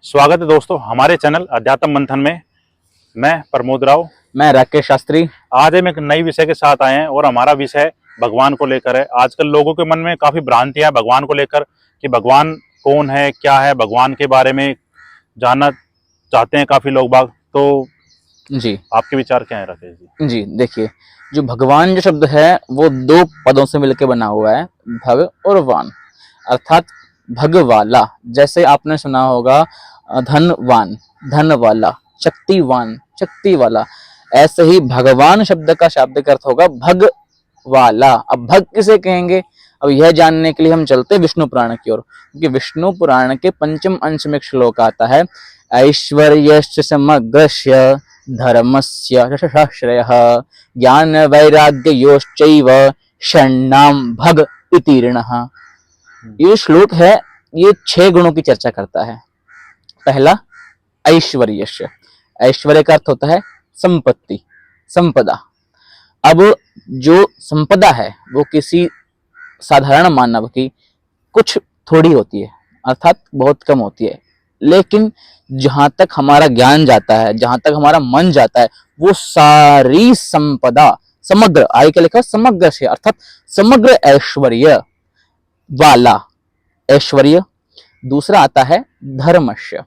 स्वागत है दोस्तों हमारे चैनल अध्यात्म मंथन में। मैं प्रमोद राव, मैं राकेश शास्त्री। आज हम एक नई विषय के साथ आए हैं और हमारा विषय भगवान को लेकर है। आजकल लोगों के मन में काफी भ्रांतियां हैं भगवान को लेकर कि भगवान कौन है, क्या है, भगवान के बारे में जानना चाहते हैं काफी लोग बाग। तो जी आपके विचार क्या है राकेश जी? जी देखिए, जो भगवान जो शब्द है वो दो पदों से मिलकर बना हुआ है, भग और वान, अर्थात भगवाला। जैसे आपने सुना होगा धनवान, धन वाला, शक्तिवान, शक्ति वाला। ऐसे ही भगवान शब्द का शाब्दिक अर्थ होगा भग वाला। अब भग किसे कहेंगे, अब यह जानने के लिए हम चलते हैं विष्णु पुराण की ओर, क्योंकि विष्णु पुराण के पंचम अंश में एक श्लोक आता है, ऐश्वर्यश्च समग्रस्य धर्मस्य यशश्रेयः ज्ञान वैराग्ययोश्चैव षण्णाम भग इति ऋणः। ये श्लोक है, ये 6 गुणों की चर्चा करता है। पहला ऐश्वर्यस्य, ऐश्वर्य का अर्थ होता है संपत्ति, संपदा। अब जो संपदा है वो किसी साधारण मानव की कुछ थोड़ी होती है, अर्थात बहुत कम होती है, लेकिन जहां तक हमारा ज्ञान जाता है, जहां तक हमारा मन जाता है, वो सारी संपदा, समग्र, आय के लिखा समग्र से, अर्थात समग्र ऐश्वर्य वाला ऐश्वर्य। दूसरा आता है धर्मस्य,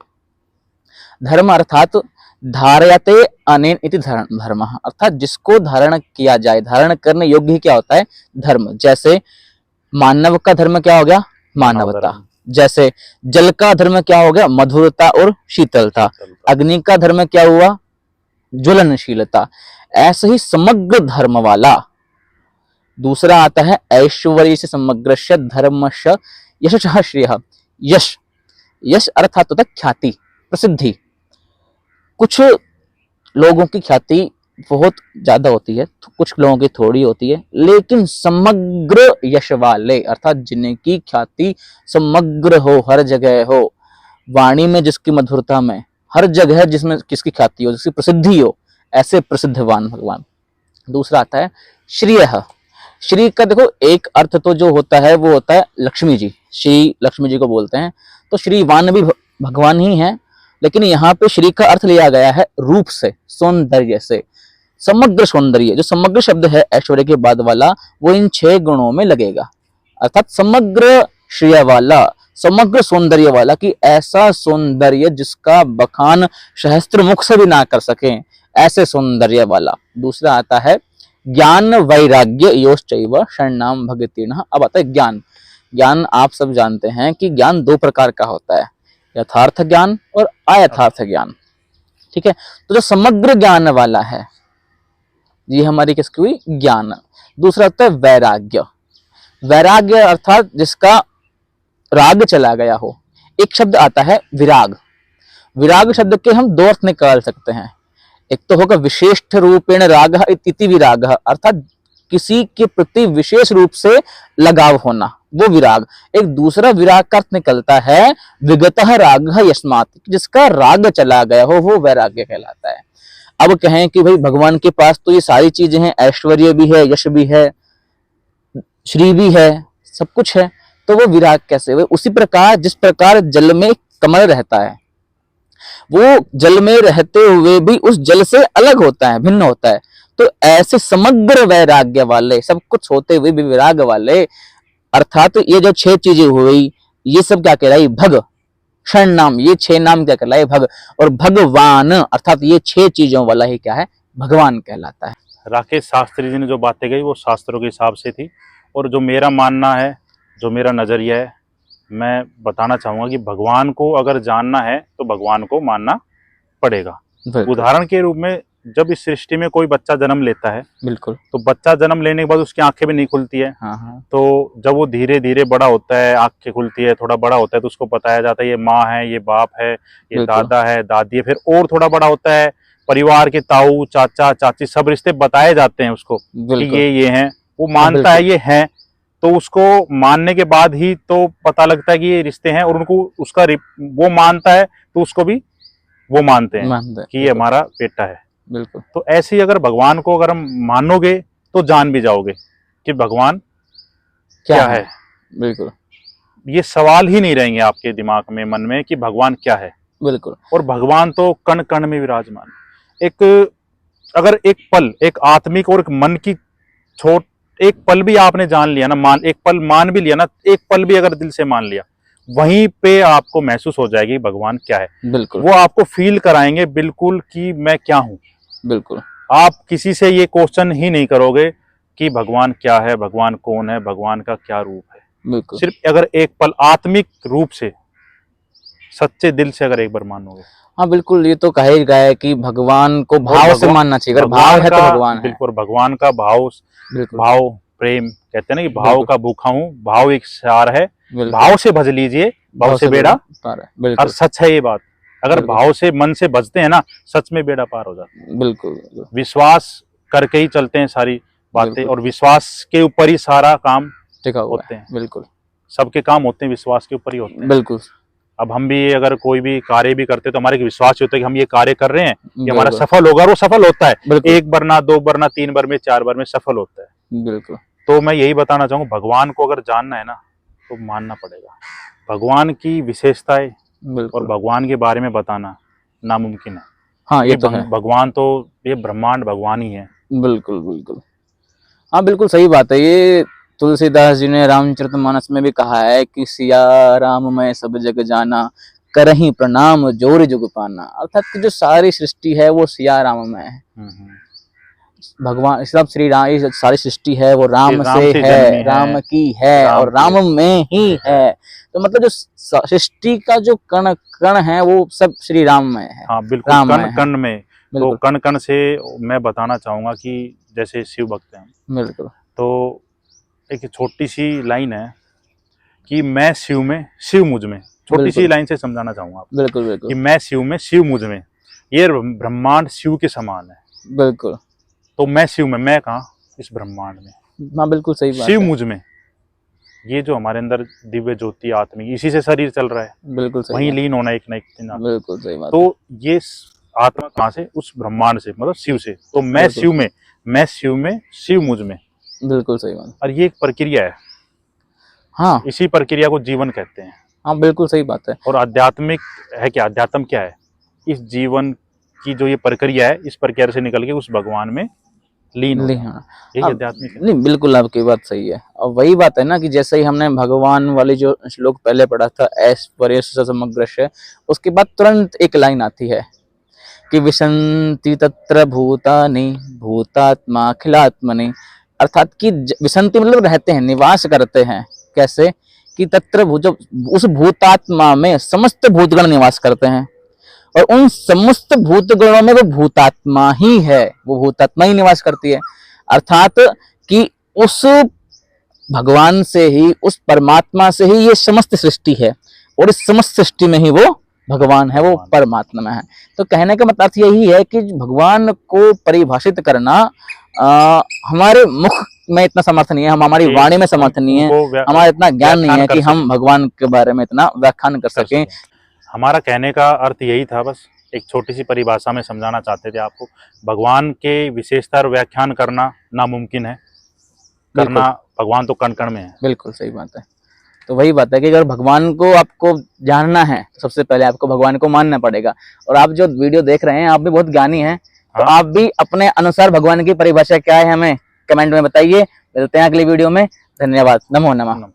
धर्म अर्थात धारयते अनेन इति धर्म, अर्थात जिसको धारण किया जाए, धारण करने योग्य ही क्या होता है, धर्म। जैसे मानव का धर्म क्या हो गया, मानवता। जैसे जल का धर्म क्या हो गया, मधुरता और शीतलता। अग्नि का धर्म क्या हुआ, ज्वलनशीलता। ऐसे ही समग्र धर्म वाला। दूसरा आता है ऐश्वर्य से समग्रस्य धर्मस्य यशः श्रेयः। यश, यश अर्थात होता है ख्याति, प्रसिद्धि। कुछ लोगों की ख्याति बहुत ज्यादा होती है, कुछ लोगों की थोड़ी होती है, लेकिन समग्र यश वाले, अर्थात जिनकी ख्याति समग्र हो, हर जगह हो, वाणी में जिसकी मधुरता में, हर जगह जिसमें किसकी ख्याति हो, जिसकी प्रसिद्धि हो, ऐसे प्रसिद्धवान भगवान। दूसरा आता है श्रेयः। श्री का देखो एक अर्थ तो जो होता है वो होता है लक्ष्मी जी, श्री लक्ष्मी जी को बोलते हैं, तो श्रीवान भी भगवान ही है, लेकिन यहाँ पे श्री का अर्थ लिया गया है रूप से, सौंदर्य से, समग्र सौंदर्य। जो समग्र शब्द है ऐश्वर्य के बाद वाला, वो इन 6 गुणों में लगेगा, अर्थात समग्र श्रेय वाला, समग्र सौंदर्य वाला, कि ऐसा सौंदर्य जिसका बखान सहस्त्र मुख से भी ना कर सके, ऐसे सौंदर्य वाला। दूसरा आता है ज्ञान वैराग्य योश्चैव षण्णाम भगतिनः। अब आता है ज्ञान। ज्ञान आप सब जानते हैं कि ज्ञान 2 प्रकार का होता है, यथार्थ ज्ञान और अयथार्थ ज्ञान। ठीक है, तो जो समग्र ज्ञान वाला है, ये हमारी किसकी हुई, ज्ञान। दूसरा होता है वैराग्य। वैराग्य अर्थात जिसका राग चला गया हो। एक शब्द आता है विराग। विराग शब्द के हम 2 अर्थ निकाल सकते हैं। एक तो होगा विशेष्ट रूपेण रागः इति विरागः, अर्थात किसी के प्रति विशेष रूप से लगाव होना, वो विराग। एक दूसरा विराग का अर्थ निकलता है विगतः रागः यस्मात्, जिसका राग चला गया हो, वो वैराग्य कहलाता है। अब कहें कि भाई भगवान के पास तो ये सारी चीजें हैं, ऐश्वर्य भी है, यश भी है, श्री भी है, सब कुछ है, तो वो विराग कैसे हुए? उसी प्रकार जिस प्रकार जल में कमल रहता है, वो जल में रहते हुए भी उस जल से अलग होता है, भिन्न होता है। तो ऐसे समग्र वैराग्य वाले, सब कुछ होते हुए भी विराग वाले, अर्थात ये जो 6 चीजें हुई, ये सब क्या कहलाई, भग। षण नाम, ये 6 नाम क्या कहलाए, भग। और भगवान अर्थात ये 6 चीजों वाला ही क्या है, भगवान कहलाता है। राकेश शास्त्री जी ने जो बातें कही वो शास्त्रों के हिसाब से थी, और जो मेरा मानना है, जो मेरा नजरिया है, मैं बताना चाहूंगा कि भगवान को अगर जानना है तो भगवान को मानना पड़ेगा। उदाहरण के रूप में जब इस सृष्टि में कोई बच्चा जन्म लेता है, बिल्कुल, तो बच्चा जन्म लेने के बाद उसकी आंखें भी नहीं खुलती है। हाँ। तो जब वो धीरे धीरे बड़ा होता है, आंखें खुलती है, थोड़ा बड़ा होता है, तो उसको बताया जाता है ये माँ है, ये बाप है, ये दादा है, दादी है। फिर और थोड़ा बड़ा होता है, परिवार के ताऊ, चाचा, चाची, सब रिश्ते बताए जाते हैं उसको कि ये हैं। वो मानता है ये हैं, तो उसको मानने के बाद ही तो पता लगता है कि ये रिश्ते हैं, और उनको उसका वो मानता है तो उसको भी वो मानते हैं कि ये हमारा बेटा है। बिल्कुल। तो ऐसे ही अगर भगवान को अगर हम मानोगे तो जान भी जाओगे कि भगवान क्या है। बिल्कुल, ये सवाल ही नहीं रहेंगे आपके दिमाग में, मन में, कि भगवान क्या है। बिल्कुल और भगवान तो कण कण में विराजमान। एक अगर एक पल, एक आत्मिक और एक मन की छोट, एक पल भी आपने जान लिया ना, एक पल मान भी लिया ना, एक पल भी अगर दिल से मान लिया, वहीं पे आपको महसूस हो जाएगी भगवान क्या है। बिल्कुल वो आपको फील कराएंगे बिल्कुल कि मैं क्या हूं। बिल्कुल आप किसी से ये क्वेश्चन ही नहीं करोगे कि भगवान क्या है, भगवान कौन है, भगवान का क्या रूप है। बिल्कुल। सिर्फ अगर एक पल आत्मिक रूप से सच्चे दिल से अगर एक बार मानोगे। हाँ बिल्कुल, ये तो कहा ही गया है कि भगवान को भाव से मानना चाहिए, अगर भाव भगवान है तो का, भगवान है। बिल्कुल भगवान का भाव, बिल्कुल भाव प्रेम कहते हैं ना कि भाव बिल्कुल का भूखा हूँ, भाव एक सार है, बिल्कुल। भाव से भज लीजिए, भाव से बेड़ा पार है। और बिल्कुल सच है ये बात। अगर बिल्कुल भाव से मन से भजते हैं ना, सच में बेड़ा पार हो जाता है। बिल्कुल बिल्कुल विश्वास करके ही चलते हैं सारी बातें, बिल्कुल। और विश्वास के ऊपर ही सारा काम टिका हुआ होते है। हैं। बिल्कुल सबके काम होते हैं विश्वास के ऊपर ही होते हैं। बिल्कुल अब हम भी अगर कोई भी कार्य भी करते हैं तो हमारे एक विश्वास होता है कि हम ये कार्य कर रहे हैं, ये हमारा बिल्कुल सफल होगा, और वो सफल होता है। बिल्कुल एक बार ना, दो बार ना, तीन बार में, चार बार में सफल होता है। बिल्कुल तो मैं यही बताना चाहूंगा, भगवान को अगर जानना है ना तो मानना पड़ेगा। भगवान की विशेषताएं और बिल्कुल। भगवान के बारे में बताना नामुमकिन है। हाँ ये ये तो है। भगवान तो, ये ब्रह्मांड भगवान ही है। बिल्कुल बिल्कुल। हाँ बिल्कुल सही बात है। ये तुलसीदास जी ने रामचरितमानस में भी कहा है कि सिया राम मैं सब जग जाना, करहीं प्रणाम जोर जुग पाना। अर्थात कि जो सारी सृष्टि है वो सिया राम में है। भगवान सब श्री राम, ये सारी सृष्टि है वो राम राम से से है, जन्मी है, राम की है राम और की राम है। में ही है। तो मतलब जो सृष्टि का जो कण कण है वो सब श्री राम में है, हाँ बिल्कुल, राम कण में है। कण में। तो बिल्कुल कण कण से मैं बताना चाहूंगा कि जैसे शिव भक्त हैं, बिल्कुल तो एक छोटी सी लाइन है कि मैं शिव में, शिव मुझ में। छोटी सी बिल्कुल लाइन से समझाना चाहूंगा आपको बिल्कुल कि बिल्कुल मैं शिव में, शिव मुझ में। ये ब्रह्मांड शिव के समान है। बिल्कुल। तो मैं शिव में, मैं कहाँ, इस ब्रह्मांड में। हाँ बिल्कुल सही बात शिव है। मुझ में, ये जो हमारे अंदर दिव्य ज्योति आत्मिक, इसी से शरीर चल रहा है, बिल्कुल सही वहीं बात लीन होना एक ना एक दिन आता है। बिल्कुल सही बात है। तो ये आत्मा कहाँ से, उस ब्रह्मांड से, मतलब शिव से। तो मैं बिल्कुल शिव में, मैं शिव में, शिव मुझ में। बिल्कुल सही बात। और ये एक प्रक्रिया है, हाँ इसी प्रक्रिया को जीवन कहते हैं। हाँ बिल्कुल सही बात है। और आध्यात्मिक है क्या, अध्यात्म क्या है, इस जीवन की जो ये प्रक्रिया है, इस प्रक्रिया से निकल के उस भगवान में लीन नहीं होना, हाँ यही अब आध्यात्मिक है। नहीं, बिल्कुल आपकी बात सही है। और वही बात है ना कि जैसे ही हमने भगवान वाली जो श्लोक पहले पढ़ा था, ऐश्वर्य समग्र, उसके बाद तुरंत एक लाइन आती है कि विशन्ति तत्र भूतानि भूतात्मा अखिलात्मनि। अर्थात कि विशन्ति मतलब रहते हैं, निवास करते हैं। कैसे कि तत्र जब उस भूतात्मा में समस्त भूतगण निवास करते हैं, और उन समस्त भूतगणों में वो भूतात्मा ही है, वो भूतात्मा ही निवास करती है। अर्थात कि उस भगवान से ही, उस परमात्मा से ही ये समस्त सृष्टि है, और इस समस्त सृष्टि में ही वो भगवान है, वो परमात्मा है। तो कहने का मतलब यही है कि भगवान को परिभाषित करना हमारे मुख में इतना समर्थ नहीं है, हम हमारी वाणी में समर्थ नहीं है, हमारा इतना ज्ञान नहीं है कि हम भगवान के बारे में इतना व्याख्यान कर सकें। हमारा कहने का अर्थ यही था, बस एक छोटी सी परिभाषा में समझाना चाहते थे आपको। भगवान के विशेषता और व्याख्यान करना नामुमकिन है, करना भगवान तो कण कण में है। बिल्कुल सही बात है। तो वही बात है कि अगर भगवान को आपको जानना है तो सबसे पहले आपको भगवान को मानना पड़ेगा। और आप जो वीडियो देख रहे हैं, आप भी बहुत ज्ञानी हैं, तो आप भी अपने अनुसार भगवान की परिभाषा क्या है हमें कमेंट में बताइए। मिलते हैं अगली वीडियो में। धन्यवाद। नमो नमः।